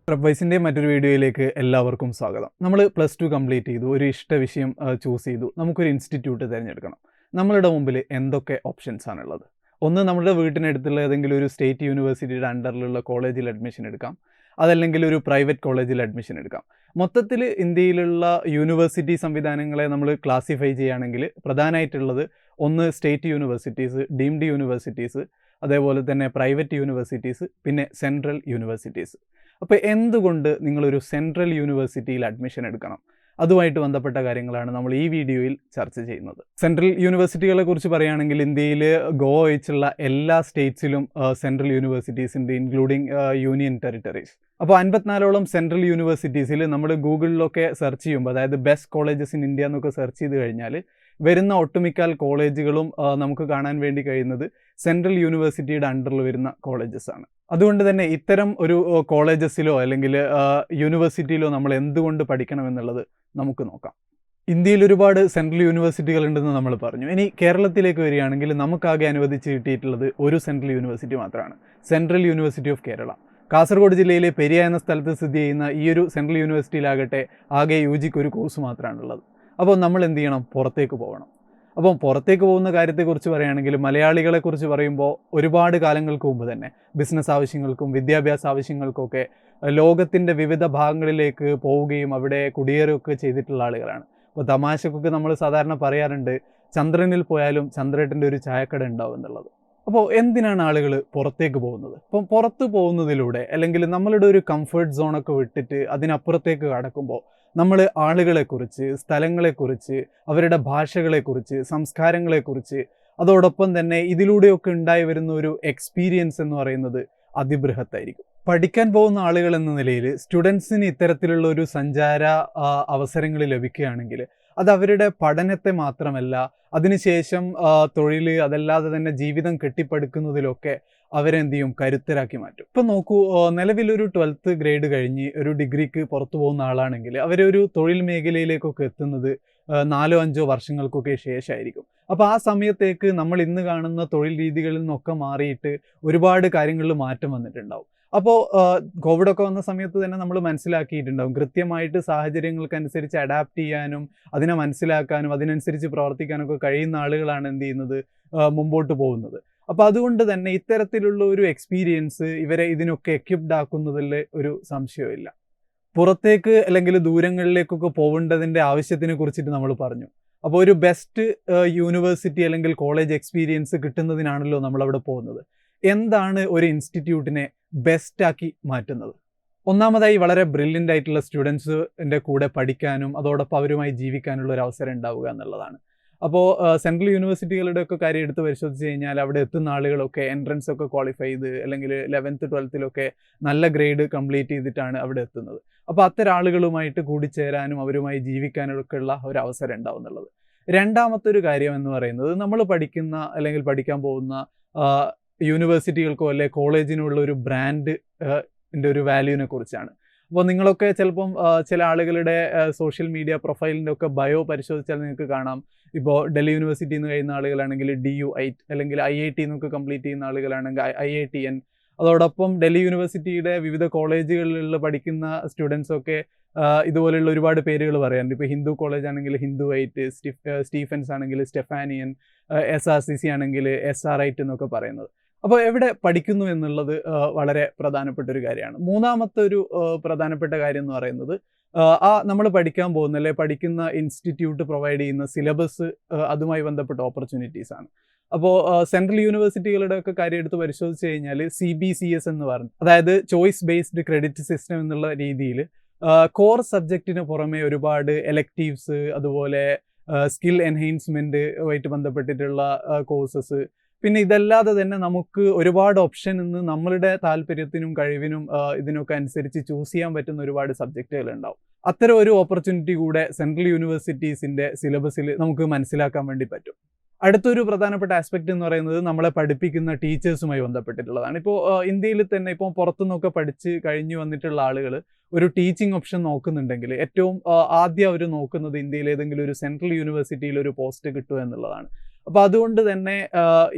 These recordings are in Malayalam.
Prepwise മറ്റൊരു വീഡിയോയിലേക്ക് എല്ലാവർക്കും സ്വാഗതം. നമ്മൾ +2 കംപ്ലീറ്റ് ചെയ്തു, ഒരു ഇഷ്ട വിഷയം ചൂസ് ചെയ്തു, നമുക്കൊരു ഇൻസ്റ്റിറ്റ്യൂട്ട് തിരഞ്ഞെടുക്കണം. നമ്മളുടെ മുമ്പിൽ എന്തൊക്കെ ഓപ്ഷൻസ് ആണുള്ളത്? ഒന്ന്, നമ്മുടെ വീട്ടിനടുത്തുള്ള ഏതെങ്കിലും ഒരു സ്റ്റേറ്റ് യൂണിവേഴ്സിറ്റിയുടെ അണ്ടറിലുള്ള കോളേജിൽ അഡ്മിഷൻ എടുക്കാം, അതല്ലെങ്കിൽ ഒരു പ്രൈവറ്റ് കോളേജിൽ അഡ്മിഷൻ എടുക്കാം. മൊത്തത്തിൽ ഇന്ത്യയിലുള്ള യൂണിവേഴ്സിറ്റി സംവിധാനങ്ങളെ നമ്മൾ ക്ലാസിഫൈ ചെയ്യുകയാണെങ്കിൽ പ്രധാനമായിട്ടുള്ളത് ഒന്ന് സ്റ്റേറ്റ് യൂണിവേഴ്സിറ്റീസ്, ഡീംഡ് യൂണിവേഴ്സിറ്റീസ്, അതേപോലെ തന്നെ പ്രൈവറ്റ് യൂണിവേഴ്സിറ്റീസ്, പിന്നെ സെൻട്രൽ യൂണിവേഴ്സിറ്റീസ്. അപ്പോൾ എന്തുകൊണ്ട് നിങ്ങളൊരു സെൻട്രൽ യൂണിവേഴ്സിറ്റിയിൽ അഡ്മിഷൻ എടുക്കണം? അതുമായിട്ട് ബന്ധപ്പെട്ട കാര്യങ്ങളാണ് നമ്മൾ ഈ വീഡിയോയിൽ ചർച്ച ചെയ്യുന്നത്. സെൻട്രൽ യൂണിവേഴ്സിറ്റികളെ കുറിച്ച് പറയുകയാണെങ്കിൽ ഇന്ത്യയിൽ ഗോവ ഒഴിച്ചുള്ള എല്ലാ സ്റ്റേറ്റ്സിലും സെൻട്രൽ യൂണിവേഴ്സിറ്റീസ് ഉണ്ട്, ഇൻക്ലൂഡിങ് യൂണിയൻ ടെറിട്ടറീസ്. അപ്പോൾ 54ഓളം സെൻട്രൽ യൂണിവേഴ്സിറ്റീസിൽ നമ്മൾ ഗൂഗിളിലൊക്കെ സെർച്ച് ചെയ്യുമ്പോൾ, അതായത് ബെസ്റ്റ് കോളേജസ് ഇൻ ഇന്ത്യ എന്നൊക്കെ സെർച്ച് ചെയ്ത് കഴിഞ്ഞാൽ വരുന്ന ഒട്ടുമിക്ക കോളേജുകളും നമുക്ക് കാണാൻ വേണ്ടി കഴിയുന്നത് സെൻട്രൽ യൂണിവേഴ്സിറ്റിയുടെ അണ്ടറിൽ വരുന്ന കോളേജസ് ആണ്. അതുകൊണ്ട് തന്നെ ഇത്തരം ഒരു കോളേജസിലോ അല്ലെങ്കിൽ യൂണിവേഴ്സിറ്റിയിലോ നമ്മൾ എന്തുകൊണ്ട് പഠിക്കണമെന്നുള്ളത് നമുക്ക് നോക്കാം. ഇന്ത്യയിൽ ഒരുപാട് സെൻട്രൽ യൂണിവേഴ്സിറ്റികൾ ഉണ്ടെന്ന് നമ്മൾ പറഞ്ഞു. ഇനി കേരളത്തിലേക്ക് വരികയാണെങ്കിൽ നമുക്കാകെ അനുവദിച്ച് കിട്ടിയിട്ടുള്ളത് ഒരു സെൻട്രൽ യൂണിവേഴ്സിറ്റി മാത്രമാണ്, central university of Kerala. Kasaragod ജില്ലയിലെ പെരിയ എന്ന സ്ഥലത്ത് സ്ഥിതി ചെയ്യുന്ന ഈ ഒരു സെൻട്രൽ യൂണിവേഴ്സിറ്റിയിലാകട്ടെ ആകെ UGക്ക് ഒരു കോഴ്സ് മാത്രമാണുള്ളത്. അപ്പോൾ നമ്മൾ എന്ത് ചെയ്യണം? പുറത്തേക്ക് പോകണം. അപ്പോൾ പുറത്തേക്ക് പോകുന്ന കാര്യത്തെക്കുറിച്ച് പറയുകയാണെങ്കിൽ മലയാളികളെക്കുറിച്ച് പറയുമ്പോൾ ഒരുപാട് കാലങ്ങൾക്ക് മുമ്പ് തന്നെ ബിസിനസ് ആവശ്യങ്ങൾക്കും വിദ്യാഭ്യാസ ആവശ്യങ്ങൾക്കൊക്കെ ലോകത്തിൻ്റെ വിവിധ ഭാഗങ്ങളിലേക്ക് പോവുകയും അവിടെ കുടിയേറുകയൊക്കെ ചെയ്തിട്ടുള്ള ആളുകളാണ്. അപ്പോൾ തമാശക്കൊക്കെ നമ്മൾ സാധാരണ പറയാറുണ്ട്, ചന്ദ്രനിൽ പോയാലും ചന്ദ്രേട്ടൻ്റെ ഒരു ചായക്കട ഉണ്ടാവും എന്നുള്ളത്. അപ്പോൾ എന്തിനാണ് ആളുകൾ പുറത്തേക്ക് പോകുന്നത്? അപ്പം പുറത്ത് പോകുന്നതിലൂടെ അല്ലെങ്കിൽ നമ്മളുടെ ഒരു കംഫർട്ട് സോണൊക്കെ വിട്ടിട്ട് അതിനപ്പുറത്തേക്ക് കടക്കുമ്പോൾ നമ്മൾ ആളുകളെക്കുറിച്ച്, സ്ഥലങ്ങളെക്കുറിച്ച്, അവരുടെ ഭാഷകളെക്കുറിച്ച്, സംസ്കാരങ്ങളെക്കുറിച്ച്, അതോടൊപ്പം തന്നെ ഇതിലൂടെയൊക്കെ ഉണ്ടായി വരുന്ന ഒരു എക്സ്പീരിയൻസ് എന്ന് പറയുന്നത് അതിബൃഹത്തായിരിക്കും. പഠിക്കാൻ പോകുന്ന ആളുകൾ എന്ന നിലയിൽ സ്റ്റുഡൻസിന് ഇത്തരത്തിലുള്ള ഒരു സഞ്ചാര അവസരങ്ങൾ ലഭിക്കുകയാണെങ്കിൽ അത് അവരുടെ പഠനത്തെ മാത്രമല്ല, അതിനുശേഷം തൊഴിൽ, അതല്ലാതെ തന്നെ ജീവിതം കെട്ടിപ്പടുക്കുന്നതിലൊക്കെ അവരെന്ത് ചെയ്യും? കരുത്തരാക്കി മാറ്റും. ഇപ്പം നോക്കൂ, നിലവിലൊരു 12th ഗ്രേഡ് കഴിഞ്ഞ് ഒരു ഡിഗ്രിക്ക് പുറത്തു പോകുന്ന ആളാണെങ്കിൽ അവരൊരു തൊഴിൽ മേഖലയിലേക്കൊക്കെ എത്തുന്നത് 4-5 വർഷങ്ങൾക്കൊക്കെ ശേഷമായിരിക്കും. അപ്പോൾ ആ സമയത്തേക്ക് നമ്മൾ ഇന്ന് കാണുന്ന തൊഴിൽ രീതികളിൽ നിന്നൊക്കെ മാറിയിട്ട് ഒരുപാട് കാര്യങ്ങളിൽ മാറ്റം വന്നിട്ടുണ്ടാവും. അപ്പോൾ കോവിഡൊക്കെ വന്ന സമയത്ത് തന്നെ നമ്മൾ മനസ്സിലാക്കിയിട്ടുണ്ടാവും, കൃത്യമായിട്ട് സാഹചര്യങ്ങൾക്കനുസരിച്ച് അഡാപ്റ്റ് ചെയ്യാനും അതിനെ മനസ്സിലാക്കാനും അതിനനുസരിച്ച് പ്രവർത്തിക്കാനൊക്കെ കഴിയുന്ന ആളുകളാണ് എന്ത് ചെയ്യുന്നത്? മുമ്പോട്ട് പോകുന്നത്. അപ്പോൾ അതുകൊണ്ട് തന്നെ ഇത്തരത്തിലുള്ള ഒരു എക്സ്പീരിയൻസ് ഇവരെ ഇതിനൊക്കെ എക്വിപ്ഡ് ആക്കുന്നതിൽ ഒരു സംശയമില്ല. പുറത്തേക്ക് അല്ലെങ്കിൽ ദൂരങ്ങളിലേക്കൊക്കെ പോകേണ്ടതിൻ്റെ ആവശ്യത്തിനെ കുറിച്ചിട്ട് നമ്മൾ പറഞ്ഞു. അപ്പോൾ ഒരു ബെസ്റ്റ് യൂണിവേഴ്സിറ്റി അല്ലെങ്കിൽ കോളേജ് എക്സ്പീരിയൻസ് കിട്ടുന്നതിനാണല്ലോ നമ്മളവിടെ പോകുന്നത്. എന്താണ് ഒരു ഇൻസ്റ്റിറ്റ്യൂട്ടിനെ ബെസ്റ്റാക്കി മാറ്റുന്നത്? ഒന്നാമതായി വളരെ ബ്രില്യൻ്റ് ആയിട്ടുള്ള സ്റ്റുഡൻസിൻ്റെ കൂടെ പഠിക്കാനും അതോടൊപ്പം അവരുമായി ജീവിക്കാനുള്ള ഒരു അവസരം ഉണ്ടാവുക എന്നുള്ളതാണ്. അപ്പോൾ സെൻട്രൽ യൂണിവേഴ്സിറ്റികളുടെ ഒക്കെ കാര്യം എടുത്ത് പരിശോധിച്ച് കഴിഞ്ഞാൽ അവിടെ എത്തുന്ന ആളുകളൊക്കെ എൻട്രൻസ് ഒക്കെ ക്വാളിഫൈ ചെയ്ത് അല്ലെങ്കിൽ 11th 12th നല്ല ഗ്രേഡ് കംപ്ലീറ്റ് ചെയ്തിട്ടാണ് അവിടെ എത്തുന്നത്. അപ്പോൾ അത്തരം ആളുകളുമായിട്ട് കൂടിച്ചേരാനും അവരുമായി ജീവിക്കാനും ഒക്കെ ഉള്ള ഒരു അവസരം ഉണ്ടാവും എന്നുള്ളത്. രണ്ടാമത്തെ ഒരു കാര്യം എന്ന് പറയുന്നത് നമ്മൾ പഠിക്കുന്ന അല്ലെങ്കിൽ പഠിക്കാൻ പോകുന്ന യൂണിവേഴ്സിറ്റികൾക്കോ അല്ലെ കോളേജിനുള്ള ഒരു ബ്രാൻഡിൻ്റെ ഒരു വാല്യൂവിനെ കുറിച്ചാണ്. അപ്പോൾ നിങ്ങളൊക്കെ ചിലപ്പം ചില ആളുകളുടെ സോഷ്യൽ മീഡിയ പ്രൊഫൈലിൻ്റെ ഒക്കെ ബയോ പരിശോധിച്ചാൽ നിങ്ങൾക്ക് കാണാം, ഇപ്പോൾ ഡൽഹി യൂണിവേഴ്സിറ്റിയിൽ നിന്ന് കഴിയുന്ന ആളുകളാണെങ്കിൽ DUIT, അല്ലെങ്കിൽ IIT എന്നൊക്കെ കംപ്ലീറ്റ് ചെയ്യുന്ന ആളുകളാണെങ്കിൽ IITN, അതോടൊപ്പം ഡൽഹി യൂണിവേഴ്സിറ്റിയുടെ വിവിധ കോളേജുകളിലുള്ള പഠിക്കുന്ന സ്റ്റുഡൻസൊക്കെ ഇതുപോലെയുള്ള ഒരുപാട് പേരുകൾ പറയാറുണ്ട്. ഇപ്പോൾ ഹിന്ദു കോളേജ് ആണെങ്കിൽ ഹിന്ദുവൈറ്റ്, സ്റ്റീഫൻസ് ആണെങ്കിൽ സ്റ്റെഫാനിയൻ, SRCC ആണെങ്കിൽ SRIT എന്നൊക്കെ പറയുന്നത്. അപ്പോൾ എവിടെ പഠിക്കുന്നു എന്നുള്ളത് വളരെ പ്രധാനപ്പെട്ട ഒരു കാര്യമാണ്. മൂന്നാമത്തെ ഒരു പ്രധാനപ്പെട്ട കാര്യം എന്ന് പറയുന്നത് നമ്മൾ പഠിക്കാൻ പോകുന്ന അല്ലെ പഠിക്കുന്ന ഇൻസ്റ്റിറ്റ്യൂട്ട് പ്രൊവൈഡ് ചെയ്യുന്ന സിലബസ്, അതുമായി ബന്ധപ്പെട്ട ഓപ്പർച്യൂണിറ്റീസ് ആണ്. അപ്പോൾ സെൻട്രൽ യൂണിവേഴ്സിറ്റികളുടെ ഒക്കെ കാര്യം എടുത്ത് പരിശോധിച്ച് കഴിഞ്ഞാൽ CBCS എന്ന് പറഞ്ഞു, അതായത് ചോയ്സ് ബേസ്ഡ് ക്രെഡിറ്റ് സിസ്റ്റം എന്നുള്ള രീതിയിൽ കോർ സബ്ജക്റ്റിന് പുറമെ ഒരുപാട് എലക്റ്റീവ്സ്, അതുപോലെ സ്കിൽ എൻഹാൻസ്മെൻറ്റ് ആയിട്ട് ബന്ധപ്പെട്ടിട്ടുള്ള കോഴ്സസ്, പിന്നെ ഇതല്ലാതെ തന്നെ നമുക്ക് ഒരുപാട് ഓപ്ഷൻ ഇന്ന് നമ്മളുടെ താല്പര്യത്തിനും കഴിവിനും ഇതിനൊക്കെ അനുസരിച്ച് ചൂസ് ചെയ്യാൻ പറ്റുന്ന ഒരുപാട് സബ്ജക്റ്റുകൾ ഉണ്ടാവും. അത്തരം ഒരു ഓപ്പർച്യൂണിറ്റി കൂടെ സെൻട്രൽ യൂണിവേഴ്സിറ്റീസിൻ്റെ സിലബസിൽ നമുക്ക് മനസ്സിലാക്കാൻ വേണ്ടി പറ്റും. അടുത്തൊരു പ്രധാനപ്പെട്ട ആസ്പെക്റ്റ് എന്ന് പറയുന്നത് നമ്മളെ പഠിപ്പിക്കുന്ന ടീച്ചേഴ്സുമായി ബന്ധപ്പെട്ടിട്ടുള്ളതാണ്. ഇപ്പോൾ ഇന്ത്യയിൽ തന്നെ ഇപ്പോൾ പുറത്തുനിന്നൊക്കെ പഠിച്ച് കഴിഞ്ഞു വന്നിട്ടുള്ള ആളുകൾ ഒരു ടീച്ചിങ് ഓപ്ഷൻ നോക്കുന്നുണ്ടെങ്കിൽ ഏറ്റവും ആദ്യം അവർ നോക്കുന്നത് ഇന്ത്യയിൽ ഏതെങ്കിലും ഒരു സെൻട്രൽ യൂണിവേഴ്സിറ്റിയിൽ ഒരു പോസ്റ്റ് കിട്ടുക എന്നുള്ളതാണ്. അപ്പോൾ അതുകൊണ്ട് തന്നെ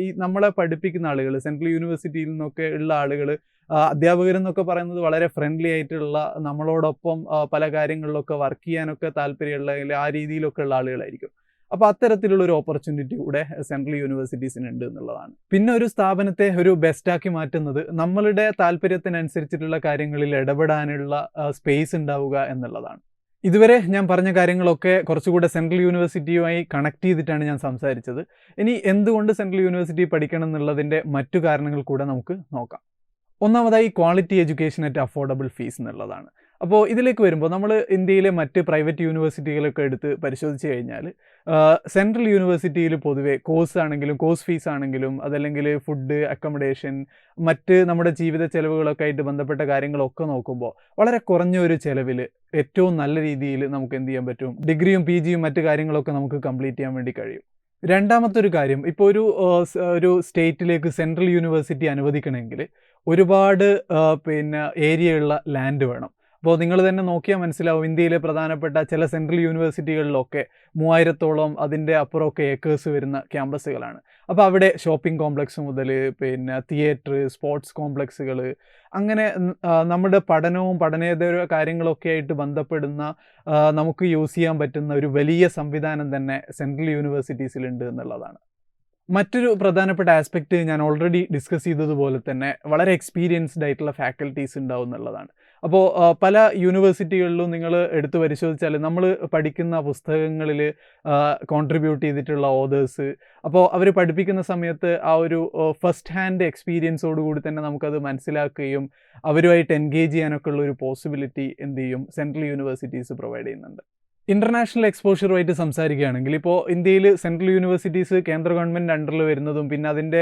ഈ നമ്മളെ പഠിപ്പിക്കുന്ന ആളുകൾ, സെൻട്രൽ യൂണിവേഴ്സിറ്റിയിൽ നിന്നൊക്കെ ഉള്ള ആളുകൾ അധ്യാപകരെന്നൊക്കെ പറയുന്നത് വളരെ ഫ്രണ്ട്ലി ആയിട്ടുള്ള, നമ്മളോടൊപ്പം പല കാര്യങ്ങളിലൊക്കെ വർക്ക് ചെയ്യാനൊക്കെ താല്പര്യമുള്ള, അല്ലെങ്കിൽ ആ രീതിയിലൊക്കെ ഉള്ള ആളുകളായിരിക്കും. അപ്പോൾ അത്തരത്തിലുള്ള ഒരു ഓപ്പർച്യൂണിറ്റി കൂടെ സെൻട്രൽ യൂണിവേഴ്സിറ്റീസിന് ഉണ്ട് എന്നുള്ളതാണ്. പിന്നെ ഒരു സ്ഥാപനത്തെ ഒരു ബെസ്റ്റാക്കി മാറ്റുന്നത് നമ്മളുടെ താല്പര്യത്തിനനുസരിച്ചിട്ടുള്ള കാര്യങ്ങളിൽ ഇടപെടാനുള്ള സ്പേസ് ഉണ്ടാവുക എന്നുള്ളതാണ്. ഇതുവരെ ഞാൻ പറഞ്ഞ കാര്യങ്ങളൊക്കെ കുറച്ചുകൂടെ സെൻട്രൽ യൂണിവേഴ്സിറ്റിയുമായി കണക്ട് ചെയ്തിട്ടാണ് ഞാൻ സംസാരിച്ചത്. ഇനി എന്തുകൊണ്ട് സെൻട്രൽ യൂണിവേഴ്സിറ്റി പഠിക്കണം എന്നുള്ളതിൻ്റെ മറ്റു കാരണങ്ങൾ കൂടെ നമുക്ക് നോക്കാം. ഒന്നാമതായി quality education at affordable fees എന്നുള്ളതാണ്. അപ്പോൾ ഇതിലേക്ക് വരുമ്പോൾ നമ്മൾ ഇന്ത്യയിലെ മറ്റ് പ്രൈവറ്റ് യൂണിവേഴ്സിറ്റികളൊക്കെ എടുത്ത് പരിശോധിച്ച് കഴിഞ്ഞാൽ സെൻട്രൽ യൂണിവേഴ്സിറ്റിയിൽ പൊതുവേ കോഴ്സ് ആണെങ്കിലും, കോഴ്സ് ഫീസ് ആണെങ്കിലും, അതല്ലെങ്കിൽ ഫുഡ്, അക്കോമഡേഷൻ, മറ്റ് നമ്മുടെ ജീവിത ചെലവുകളൊക്കെ ആയിട്ട് ബന്ധപ്പെട്ട കാര്യങ്ങളൊക്കെ നോക്കുമ്പോൾ വളരെ കുറഞ്ഞ ഒരു ചിലവിൽ ഏറ്റവും നല്ല രീതിയിൽ നമുക്ക് എന്ത് ചെയ്യാൻ പറ്റും, ഡിഗ്രിയും PGയും മറ്റ് കാര്യങ്ങളൊക്കെ നമുക്ക് കംപ്ലീറ്റ് ചെയ്യാൻ വേണ്ടി കഴിയും. രണ്ടാമത്തെ ഒരു കാര്യം, ഇപ്പോൾ ഒരു സ്റ്റേറ്റിലേക്ക് സെൻട്രൽ യൂണിവേഴ്സിറ്റി അനുവദിക്കണമെങ്കിൽ ഒരുപാട് ഏരിയയുള്ള ലാൻഡ് വേണം. അപ്പോൾ നിങ്ങൾ തന്നെ നോക്കിയാൽ മനസ്സിലാവും, ഇന്ത്യയിലെ പ്രധാനപ്പെട്ട ചില സെൻട്രൽ യൂണിവേഴ്സിറ്റികളിലൊക്കെ 3000-ഓളം അതിൻ്റെ അപ്പുറമൊക്കെ ഏക്കേഴ്സ് വരുന്ന ക്യാമ്പസുകളാണ്. അപ്പോൾ അവിടെ ഷോപ്പിംഗ് കോംപ്ലക്സ് മുതൽ തിയേറ്റർ, സ്പോർട്സ് കോംപ്ലക്സുകൾ, അങ്ങനെ നമ്മുടെ പഠനവും പഠനേതര കാര്യങ്ങളൊക്കെ ആയിട്ട് ബന്ധപ്പെടുന്ന നമുക്ക് യൂസ് ചെയ്യാൻ പറ്റുന്ന ഒരു വലിയ സംവിധാനം തന്നെ സെൻട്രൽ യൂണിവേഴ്സിറ്റീസിലുണ്ട് എന്നുള്ളതാണ്. മറ്റൊരു പ്രധാനപ്പെട്ട ആസ്പെക്റ്റ് ഞാൻ ഓൾറെഡി ഡിസ്കസ് ചെയ്തതുപോലെ തന്നെ വളരെ എക്സ്പീരിയൻസ്ഡ് ആയിട്ടുള്ള ഫാക്കൽറ്റീസ് ഉണ്ടാവും എന്നുള്ളതാണ്. അപ്പോൾ പല യൂണിവേഴ്സിറ്റികളിലും നിങ്ങൾ എടുത്ത് പരിശോധിച്ചാൽ നമ്മൾ പഠിക്കുന്ന പുസ്തകങ്ങളിൽ കോൺട്രിബ്യൂട്ട് ചെയ്തിട്ടുള്ള ഓതേഴ്സ്, അപ്പോൾ അവർ പഠിപ്പിക്കുന്ന സമയത്ത് ആ ഒരു ഫസ്റ്റ് ഹാൻഡ് എക്സ്പീരിയൻസോടുകൂടി തന്നെ നമുക്കത് മനസ്സിലാക്കുകയും അവരുമായിട്ട് എൻഗേജ് ചെയ്യാനൊക്കെ ഉള്ള ഒരു പോസിബിലിറ്റി എന്ത് ചെയ്യും, സെൻട്രൽ യൂണിവേഴ്സിറ്റീസ് പ്രൊവൈഡ് ചെയ്യുന്നുണ്ട്. ഇൻ്റർനാഷണൽ എക്സ്പോഷറുമായിട്ട് സംസാരിക്കുകയാണെങ്കിൽ ഇപ്പോൾ ഇന്ത്യയിൽ സെൻട്രൽ യൂണിവേഴ്സിറ്റീസ് കേന്ദ്ര ഗവൺമെൻറ് അണ്ടറിൽ വരുന്നതും പിന്നെ അതിൻ്റെ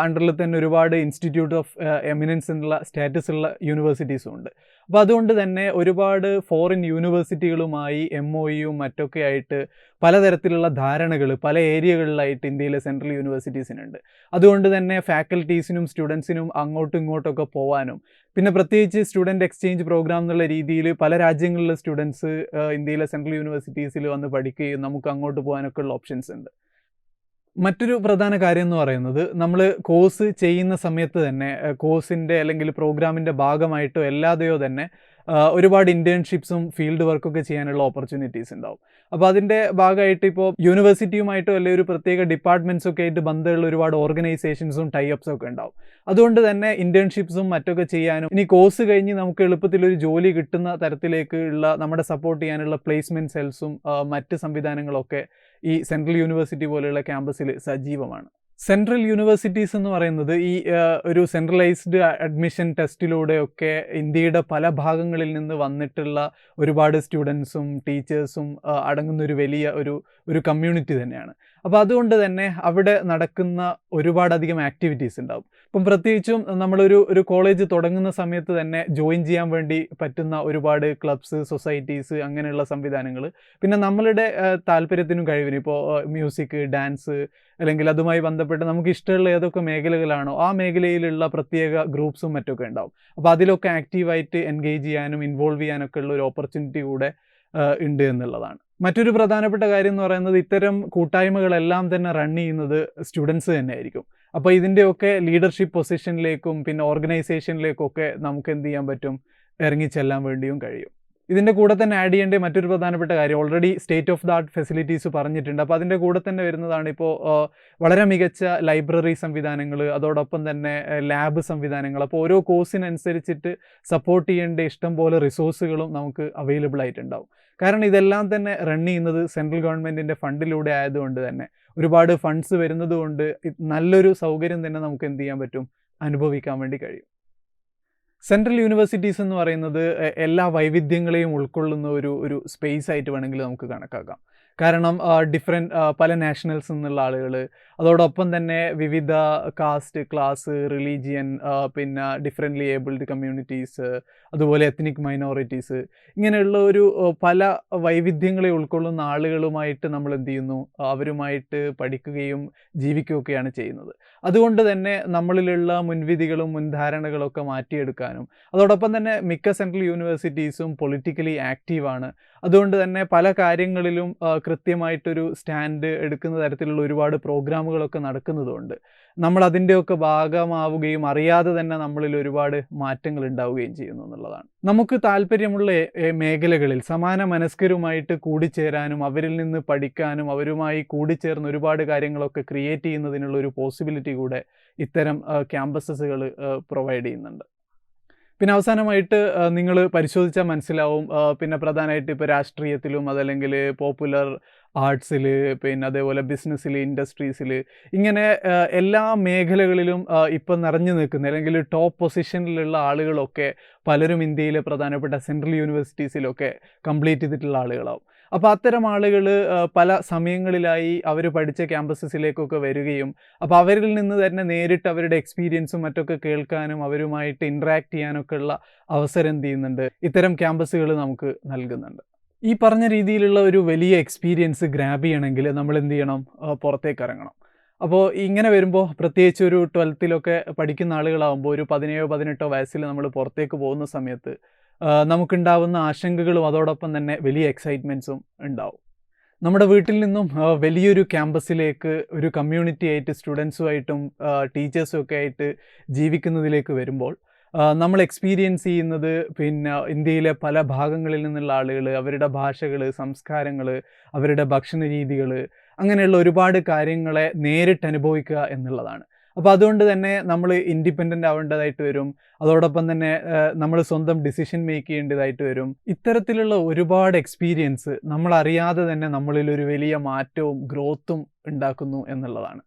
അണ്ടറിൽ തന്നെ ഒരുപാട് ഇൻസ്റ്റിറ്റ്യൂട്ട് ഓഫ് എമിനൻസ് എന്നുള്ള സ്റ്റാറ്റസ് ഉള്ള യൂണിവേഴ്സിറ്റീസും ഉണ്ട്. അപ്പോൾ അതുകൊണ്ട് തന്നെ ഒരുപാട് ഫോറിൻ യൂണിവേഴ്സിറ്റികളുമായി MOU മറ്റൊക്കെ ആയിട്ട് പലതരത്തിലുള്ള ധാരണകൾ പല ഏരിയകളിലായിട്ട് ഇന്ത്യയിലെ സെൻട്രൽ യൂണിവേഴ്സിറ്റീസിനുണ്ട്. അതുകൊണ്ട് തന്നെ ഫാക്കൽറ്റീസിനും സ്റ്റുഡൻസിനും അങ്ങോട്ടും ഇങ്ങോട്ടൊക്കെ പോകാനും, പിന്നെ പ്രത്യേകിച്ച് സ്റ്റുഡൻറ്റ് എക്സ്ചേഞ്ച് പ്രോഗ്രാം എന്നുള്ള രീതിയിൽ പല രാജ്യങ്ങളിലെ സ്റ്റുഡൻസ് ഇന്ത്യയിലെ സെൻട്രൽ യൂണിവേഴ്സിറ്റീസിൽ വന്ന് പഠിക്കുകയും നമുക്ക് അങ്ങോട്ട് പോകാനൊക്കെ ഉള്ള ഓപ്ഷൻസ് ഉണ്ട്. മറ്റൊരു പ്രധാന കാര്യം എന്ന് പറയുന്നത്, നമ്മൾ കോഴ്സ് ചെയ്യുന്ന സമയത്ത് തന്നെ കോഴ്സിൻ്റെ അല്ലെങ്കിൽ പ്രോഗ്രാമിൻ്റെ ഭാഗമായിട്ടോ അല്ലാതെയോ തന്നെ ഒരുപാട് ഇൻറ്റേൺഷിപ്സും ഫീൽഡ് വർക്കൊക്കെ ചെയ്യാനുള്ള ഓപ്പർച്യൂണിറ്റീസ് ഉണ്ടാവും. അപ്പോൾ അതിൻ്റെ ഭാഗമായിട്ട് ഇപ്പോൾ യൂണിവേഴ്സിറ്റിയുമായിട്ടോ അല്ലെങ്കിൽ ഒരു പ്രത്യേക ഡിപ്പാർട്ട്മെൻറ്റ്സൊക്കെ ആയിട്ട് ബന്ധമുള്ള ഒരുപാട് ഓർഗനൈസേഷൻസും ടൈഅപ്സും ഒക്കെ ഉണ്ടാവും. അതുകൊണ്ട് തന്നെ ഇൻറ്റേൺഷിപ്സും മറ്റൊക്കെ ചെയ്യാനും, ഇനി കോഴ്സ് കഴിഞ്ഞ് നമുക്ക് എളുപ്പത്തിൽ ഒരു ജോലി കിട്ടുന്ന തരത്തിലേക്ക് ഉള്ള നമ്മുടെ സപ്പോർട്ട് ചെയ്യാനുള്ള പ്ലേസ്മെൻറ്റ് സെൽസും മറ്റ് സംവിധാനങ്ങളൊക്കെ ഈ സെൻട്രൽ യൂണിവേഴ്സിറ്റി പോലെയുള്ള ക്യാമ്പസിൽ സജീവമാണ്. സെൻട്രൽ യൂണിവേഴ്സിറ്റീസ് എന്ന് പറയുന്നത് ഈ ഒരു സെൻട്രലൈസ്ഡ് അഡ്മിഷൻ ടെസ്റ്റിലൂടെയൊക്കെ ഇന്ത്യയുടെ പല ഭാഗങ്ങളിൽ നിന്ന് വന്നിട്ടുള്ള ഒരുപാട് സ്റ്റുഡൻസും ടീച്ചേഴ്സും അടങ്ങുന്ന ഒരു വലിയ ഒരു കമ്മ്യൂണിറ്റി തന്നെയാണ്. അപ്പോൾ അതുകൊണ്ട് തന്നെ അവിടെ നടക്കുന്ന ഒരുപാടധികം ആക്ടിവിറ്റീസ് ഉണ്ടാവും. ഇപ്പം പ്രത്യേകിച്ചും നമ്മളൊരു കോളേജ് തുടങ്ങുന്ന സമയത്ത് തന്നെ ജോയിൻ ചെയ്യാൻ വേണ്ടി പറ്റുന്ന ഒരുപാട് ക്ലബ്സ്, സൊസൈറ്റീസ്, അങ്ങനെയുള്ള സംവിധാനങ്ങൾ, പിന്നെ നമ്മളുടെ താല്പര്യത്തിനും കഴിവിനും, ഇപ്പോൾ മ്യൂസിക്, ഡാൻസ്, അല്ലെങ്കിൽ അതുമായി ബന്ധപ്പെട്ട് നമുക്ക് ഇഷ്ടമുള്ള ഏതൊക്കെ മേഖലകളാണോ ആ മേഖലയിലുള്ള പ്രത്യേക ഗ്രൂപ്പ്സും മറ്റൊക്കെ ഉണ്ടാവും. അപ്പോൾ അതിലൊക്കെ ആക്റ്റീവായിട്ട് എൻഗേജ് ചെയ്യാനും ഇൻവോൾവ് ചെയ്യാനൊക്കെ ഉള്ള ഒരു ഓപ്പർച്യൂണിറ്റി കൂടെ ഉണ്ട് എന്നുള്ളതാണ്. മറ്റൊരു പ്രധാനപ്പെട്ട കാര്യം എന്ന് പറയുന്നത്, ഇത്തരം കൂട്ടായ്മകളെല്ലാം തന്നെ റൺ ചെയ്യുന്നത് സ്റ്റുഡൻസ് തന്നെയായിരിക്കും. അപ്പോൾ ഇതിൻ്റെയൊക്കെ ലീഡർഷിപ്പ് പൊസിഷനിലേക്കും പിന്നെ ഓർഗനൈസേഷനിലേക്കൊക്കെ നമുക്ക് എന്ത് ചെയ്യാൻ പറ്റും, ഇറങ്ങിച്ചെല്ലാൻ വേണ്ടിയും കഴിയും. ഇതിൻ്റെ കൂടെ തന്നെ ആഡ് ചെയ്യേണ്ട മറ്റൊരു പ്രധാനപ്പെട്ട കാര്യം, already state of the art facilities പറഞ്ഞിട്ടുണ്ട്. അപ്പോൾ അതിൻ്റെ കൂടെ തന്നെ വരുന്നതാണ് ഇപ്പോൾ വളരെ മികച്ച ലൈബ്രറി സംവിധാനങ്ങൾ, അതോടൊപ്പം തന്നെ ലാബ് സംവിധാനങ്ങൾ. അപ്പോൾ ഓരോ കോഴ്സിനനുസരിച്ചിട്ട് സപ്പോർട്ട് ചെയ്യേണ്ട ഇഷ്ടം പോലെ റിസോഴ്സുകളും നമുക്ക് അവൈലബിൾ ആയിട്ടുണ്ടാവും. കാരണം ഇതെല്ലാം തന്നെ റൺ ചെയ്യുന്നത് സെൻട്രൽ ഗവൺമെൻറ്റിൻ്റെ ഫണ്ടിലൂടെ ആയതുകൊണ്ട് തന്നെ ഒരുപാട് ഫണ്ട്സ് വരുന്നത് കൊണ്ട് നല്ലൊരു സൗകര്യം തന്നെ നമുക്ക് എന്ത് ചെയ്യാൻ പറ്റും, അനുഭവിക്കാൻ വേണ്ടി കഴിയും. സെൻട്രൽ യൂണിവേഴ്സിറ്റീസ് എന്ന് പറയുന്നത് എല്ലാ വൈവിധ്യങ്ങളെയും ഉൾക്കൊള്ളുന്ന ഒരു സ്പേസ് ആയിട്ട് വേണമെങ്കിൽ നമുക്ക് കണക്കാക്കാം. കാരണം പല നാഷണൽസ് നിന്നുള്ള ആളുകൾ, അതോടൊപ്പം തന്നെ വിവിധ കാസ്റ്റ്, ക്ലാസ്, റിലീജിയൻ, പിന്നെ ഡിഫറെൻ്റ്ലി ഏബിൾഡ് കമ്മ്യൂണിറ്റീസ്, അതുപോലെ എത്നിക് മൈനോറിറ്റീസ്, ഇങ്ങനെയുള്ള പല വൈവിധ്യങ്ങളെ ഉൾക്കൊള്ളുന്ന ആളുകളുമായിട്ട് നമ്മൾ എന്ത് ചെയ്യുന്നു, അവരുമായിട്ട് പഠിക്കുകയും ജീവിക്കുകയൊക്കെയാണ് ചെയ്യുന്നത്. അതുകൊണ്ട് തന്നെ നമ്മളിലുള്ള മുൻവിധികളും മുൻധാരണകളൊക്കെ മാറ്റിയെടുക്കാനും, അതോടൊപ്പം തന്നെ മിക്ക സെൻട്രൽ യൂണിവേഴ്സിറ്റീസും പൊളിറ്റിക്കലി ആക്റ്റീവാണ്. അതുകൊണ്ട് തന്നെ പല കാര്യങ്ങളിലും കൃത്യമായിട്ടൊരു സ്റ്റാൻഡ് എടുക്കുന്ന തരത്തിലുള്ള ഒരുപാട് പ്രോഗ്രാമുകളൊക്കെ നടക്കുന്നതുകൊണ്ട് നമ്മൾ അതിൻ്റെയൊക്കെ ഭാഗമാവുകയും അറിയാതെ തന്നെ നമ്മളിൽ ഒരുപാട് മാറ്റങ്ങൾ ഉണ്ടാവുകയും ചെയ്യുന്നു എന്നുള്ളതാണ്. നമുക്ക് താല്പര്യമുള്ള മേഖലകളിൽ സമാന മനസ്കരുമായിട്ട് കൂടിച്ചേരാനും അവരിൽ നിന്ന് പഠിക്കാനും അവരുമായി കൂടിച്ചേർന്ന് ഒരുപാട് കാര്യങ്ങളൊക്കെ ക്രിയേറ്റ് ചെയ്യുന്നതിനുള്ള ഒരു പോസിബിലിറ്റി കൂടെ ഇത്തരം ക്യാമ്പസുകൾ പ്രൊവൈഡ് ചെയ്യുന്നുണ്ട്. പിന്നെ അവസാനമായിട്ട് നിങ്ങൾ പരിശോധിച്ചാൽ മനസ്സിലാവും, പിന്നെ പ്രധാനമായിട്ട് ഇപ്പോൾ രാഷ്ട്രീയത്തിലും അതല്ലെങ്കിൽ പോപ്പുലർ ആർട്സിൽ, പിന്നെ അതേപോലെ ബിസിനസ്സിൽ, ഇൻഡസ്ട്രീസിൽ, ഇങ്ങനെ എല്ലാ മേഖലകളിലും ഇപ്പം നിറഞ്ഞു നിൽക്കുന്ന അല്ലെങ്കിൽ ടോപ്പ് പൊസിഷനിലുള്ള ആളുകളൊക്കെ പലരും ഇന്ത്യയിലെ പ്രധാനപ്പെട്ട സെൻട്രൽ യൂണിവേഴ്സിറ്റീസിലൊക്കെ കംപ്ലീറ്റ് ചെയ്തിട്ടുള്ള ആളുകളാവും. അപ്പോൾ അത്തരം ആളുകൾ പല സമയങ്ങളിലായി അവർ പഠിച്ച ക്യാമ്പസസിലേക്കൊക്കെ വരികയും അപ്പോൾ അവരിൽ നിന്ന് തന്നെ നേരിട്ട് അവരുടെ എക്സ്പീരിയൻസും മറ്റൊക്കെ കേൾക്കാനും അവരുമായിട്ട് ഇൻട്രാക്ട് ചെയ്യാനൊക്കെ ഉള്ള അവസരം എന്ത് ചെയ്യുന്നുണ്ട്, ഇത്തരം ക്യാമ്പസുകൾ നമുക്ക് നൽകുന്നുണ്ട്. ഈ പറഞ്ഞ രീതിയിലുള്ള ഒരു വലിയ എക്സ്പീരിയൻസ് ഗ്രാബ് ചെയ്യണമെങ്കിൽ നമ്മൾ എന്ത് ചെയ്യണം, പുറത്തേക്ക് ഇറങ്ങണം. അപ്പോൾ ഇങ്ങനെ വരുമ്പോൾ പ്രത്യേകിച്ച് ഒരു 12th പഠിക്കുന്ന ആളുകളാകുമ്പോൾ ഒരു 17-18 വയസ്സിൽ നമ്മൾ പുറത്തേക്ക് പോകുന്ന സമയത്ത് നമുക്കുണ്ടാവുന്ന ആശങ്കകളും അതോടൊപ്പം തന്നെ വലിയ എക്സൈറ്റ്മെൻറ്റ്സും ഉണ്ടാവും. നമ്മുടെ വീട്ടിൽ നിന്നും വലിയൊരു ക്യാമ്പസിലേക്ക് ഒരു കമ്മ്യൂണിറ്റി ആയിട്ട് സ്റ്റുഡൻസുമായിട്ടും ടീച്ചേഴ്സും ഒക്കെ ആയിട്ട് ജീവിക്കുന്നതിലേക്ക് വരുമ്പോൾ നമ്മൾ എക്സ്പീരിയൻസ് ചെയ്യുന്നത് പിന്നെ ഇന്ത്യയിലെ പല ഭാഗങ്ങളിൽ നിന്നുള്ള ആളുകൾ, അവരുടെ ഭാഷകൾ, സംസ്കാരങ്ങൾ, അവരുടെ ഭക്ഷണ രീതികൾ, അങ്ങനെയുള്ള ഒരുപാട് കാര്യങ്ങളെ നേരിട്ട് അനുഭവിക്കുക എന്നുള്ളതാണ്. അപ്പോൾ അതുകൊണ്ട് തന്നെ നമ്മൾ ഇൻഡിപെൻഡൻ്റ് ആവേണ്ടതായിട്ട് വരും. അതോടൊപ്പം തന്നെ നമ്മൾ സ്വന്തം ഡിസിഷൻ മേക്ക് ചെയ്യേണ്ടതായിട്ട് വരും. ഇത്തരത്തിലുള്ള ഒരുപാട് എക്സ്പീരിയൻസ് നമ്മളറിയാതെ തന്നെ നമ്മളിൽ ഒരു വലിയ മാറ്റവും ഗ്രോത്തും ഉണ്ടാക്കുന്നു എന്നുള്ളതാണ്.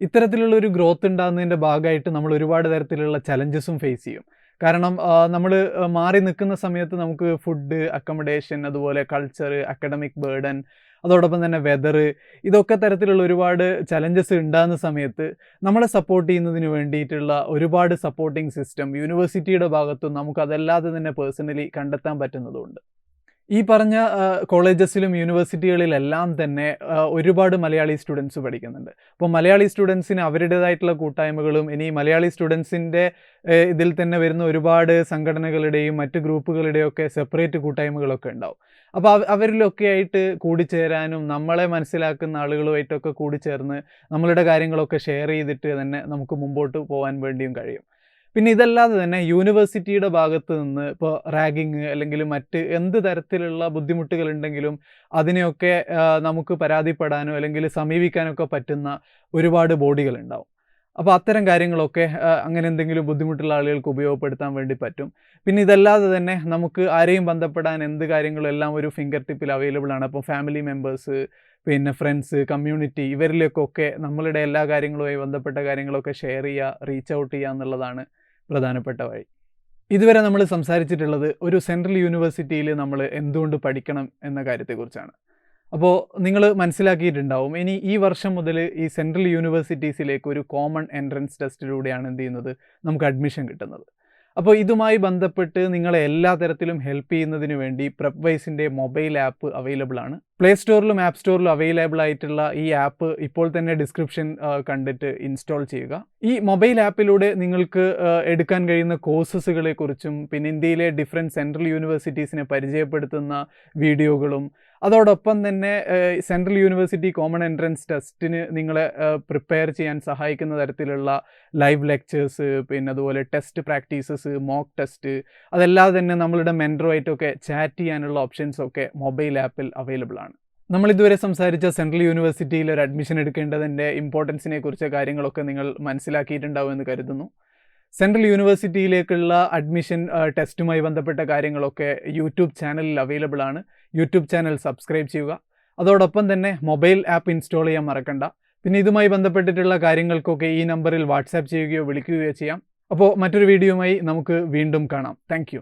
ഇത്തരത്തിലുള്ള ഒരു ഗ്രോത്ത് ഉണ്ടാകുന്നതിൻ്റെ ഭാഗമായിട്ട് നമ്മൾ ഒരുപാട് തരത്തിലുള്ള ചലഞ്ചസും ഫേസ് ചെയ്യും. കാരണം നമ്മൾ മാറി നിൽക്കുന്ന സമയത്ത് നമുക്ക് ഫുഡ്, അക്കോമഡേഷൻ, അതുപോലെ കൾച്ചർ, അക്കാഡമിക് ബേർഡൻ, അതോടൊപ്പം തന്നെ വെതർ, ഇതൊക്കെ തരത്തിലുള്ള ഒരുപാട് ചലഞ്ചസ് ഉണ്ടാകുന്ന സമയത്ത് നമ്മളെ സപ്പോർട്ട് ചെയ്യുന്നതിന് വേണ്ടിയിട്ടുള്ള ഒരുപാട് സപ്പോർട്ടിംഗ് സിസ്റ്റം യൂണിവേഴ്സിറ്റിയുടെ ഭാഗത്തും നമുക്ക് അതല്ലാതെ തന്നെ പേഴ്സണലി കണ്ടെത്താൻ പറ്റുന്നതുകൊണ്ട് ഈ പറഞ്ഞ കോളേജസിലും യൂണിവേഴ്സിറ്റികളിലെല്ലാം തന്നെ ഒരുപാട് മലയാളി സ്റ്റുഡൻസ് പഠിക്കുന്നുണ്ട്. അപ്പോൾ മലയാളി സ്റ്റുഡൻസിന് അവരുടേതായിട്ടുള്ള കൂട്ടായ്മകളും ഇനി മലയാളി സ്റ്റുഡൻസിൻ്റെ ഇതിൽ തന്നെ വരുന്ന ഒരുപാട് സംഘടനകളുടെയും മറ്റ് ഗ്രൂപ്പുകളുടെയും ഒക്കെ സെപ്പറേറ്റ് കൂട്ടായ്മകളൊക്കെ ഉണ്ടാവും. അപ്പോൾ അവരിലൊക്കെ ആയിട്ട് കൂടിച്ചേരാനും നമ്മളെ മനസ്സിലാക്കുന്ന ആളുകളുമായിട്ടൊക്കെ കൂടിച്ചേർന്ന് നമ്മളുടെ കാര്യങ്ങളൊക്കെ ഷെയർ ചെയ്തിട്ട് തന്നെ നമുക്ക് മുമ്പോട്ട് പോകാൻ വേണ്ടിയും കഴിയും. പിന്നെ ഇതല്ലാതെ തന്നെ യൂണിവേഴ്സിറ്റിയുടെ ഭാഗത്ത് നിന്ന് ഇപ്പോൾ റാഗിങ് അല്ലെങ്കിൽ മറ്റ് എന്ത് തരത്തിലുള്ള ബുദ്ധിമുട്ടുകളുണ്ടെങ്കിലും അതിനെയൊക്കെ നമുക്ക് പരാതിപ്പെടാനോ അല്ലെങ്കിൽ സമീപിക്കാനൊക്കെ പറ്റുന്ന ഒരുപാട് ബോഡികളുണ്ടാവും. അപ്പോൾ അത്തരം കാര്യങ്ങളൊക്കെ അങ്ങനെ എന്തെങ്കിലും ബുദ്ധിമുട്ടുള്ള ആളുകൾക്ക് ഉപയോഗപ്പെടുത്താൻ വേണ്ടി പറ്റും. പിന്നെ ഇതല്ലാതെ തന്നെ നമുക്ക് ആരെയും ബന്ധപ്പെടാൻ എന്ത് കാര്യങ്ങളും എല്ലാം ഒരു ഫിംഗർ ടിപ്പിൽ അവൈലബിൾ ആണ്. അപ്പോൾ ഫാമിലി മെമ്പേഴ്സ്, പിന്നെ ഫ്രണ്ട്സ്, കമ്മ്യൂണിറ്റി, ഇവരിലേക്കൊക്കെ നമ്മളുടെ എല്ലാ കാര്യങ്ങളുമായി ബന്ധപ്പെട്ട കാര്യങ്ങളൊക്കെ ഷെയർ ചെയ്യുക, റീച്ച് ഔട്ട് ചെയ്യുക എന്നുള്ളതാണ് പ്രധാനപ്പെട്ട വഴി. ഇതുവരെ നമ്മൾ സംസാരിച്ചിട്ടുള്ളത് ഒരു സെൻട്രൽ യൂണിവേഴ്സിറ്റിയിൽ നമ്മൾ എന്തുകൊണ്ട് പഠിക്കണം എന്ന കാര്യത്തെക്കുറിച്ചാണ്. അപ്പോൾ നിങ്ങൾ മനസ്സിലാക്കിയിട്ടുണ്ടാവും, ഇനി ഈ വർഷം മുതൽ ഈ സെൻട്രൽ യൂണിവേഴ്സിറ്റീസിലേക്ക് ഒരു കോമൺ എൻട്രൻസ് ടെസ്റ്റിലൂടെയാണ് എന്ത് ചെയ്യുന്നത്, നമുക്ക് അഡ്മിഷൻ കിട്ടുന്നത്. അപ്പോൾ ഇതുമായി ബന്ധപ്പെട്ട് നിങ്ങളെ എല്ലാ തരത്തിലും ഹെൽപ്പ് ചെയ്യുന്നതിന് വേണ്ടി പ്രെപ്വൈസിൻ്റെ മൊബൈൽ ആപ്പ് അവൈലബിൾ ആണ്. പ്ലേ സ്റ്റോറിലും ആപ്പ് സ്റ്റോറിലും അവൈലബിൾ ആയിട്ടുള്ള ഈ ആപ്പ് ഇപ്പോൾ തന്നെ ഡിസ്ക്രിപ്ഷൻ കണ്ടിട്ട് ഇൻസ്റ്റാൾ ചെയ്യുക. ഈ മൊബൈൽ ആപ്പിലൂടെ നിങ്ങൾക്ക് എടുക്കാൻ കഴിയുന്ന കോഴ്സസുകളെ കുറിച്ചും പിന്നെ ഇന്ത്യയിലെ ഡിഫറെൻറ്റ് സെൻട്രൽ യൂണിവേഴ്സിറ്റീസിനെ പരിചയപ്പെടുത്തുന്ന വീഡിയോകളും അതോടൊപ്പം തന്നെ സെൻട്രൽ യൂണിവേഴ്സിറ്റി കോമൺ എൻട്രൻസ് ടെസ്റ്റിന് നിങ്ങളെ പ്രിപ്പയർ ചെയ്യാൻ സഹായിക്കുന്ന തരത്തിലുള്ള ലൈവ് ലെക്ചേഴ്സ്, പിന്നെ അതുപോലെ ടെസ്റ്റ് പ്രാക്ടീസസ്, മോക്ക് ടെസ്റ്റ്, അതല്ലാതെ തന്നെ നമ്മളുടെ മെൻറ്ററുമായിട്ടൊക്കെ ചാറ്റ് ചെയ്യാനുള്ള ഓപ്ഷൻസൊക്കെ മൊബൈൽ ആപ്പിൽ അവൈലബിൾ ആണ്. നമ്മളിതുവരെ സംസാരിച്ച സെൻട്രൽ യൂണിവേഴ്സിറ്റിയിൽ ഒരു അഡ്മിഷൻ എടുക്കേണ്ടതിൻ്റെ ഇമ്പോർട്ടൻസിനെ കുറിച്ച് കാര്യങ്ങളൊക്കെ നിങ്ങൾ മനസ്സിലാക്കിയിട്ടുണ്ടാവുമെന്ന് കരുതുന്നു. സെൻട്രൽ യൂണിവേഴ്സിറ്റിയിലേക്കുള്ള അഡ്മിഷൻ ടെസ്റ്റുമായി ബന്ധപ്പെട്ട കാര്യങ്ങളൊക്കെ യൂട്യൂബ് ചാനലിൽ അവൈലബിൾ ആണ്. യൂട്യൂബ് ചാനൽ സബ്സ്ക്രൈബ് ചെയ്യുക. അതോടൊപ്പം തന്നെ മൊബൈൽ ആപ്പ് ഇൻസ്റ്റാൾ ചെയ്യാൻ മറക്കണ്ട. പിന്നെ ഇതുമായി ബന്ധപ്പെട്ടിട്ടുള്ള കാര്യങ്ങൾക്കൊക്കെ ഈ നമ്പറിൽ വാട്സാപ്പ് ചെയ്യുകയോ വിളിക്കുകയോ ചെയ്യാം. അപ്പോൾ മറ്റൊരു വീഡിയോയുമായി നമുക്ക് വീണ്ടും കാണാം. താങ്ക്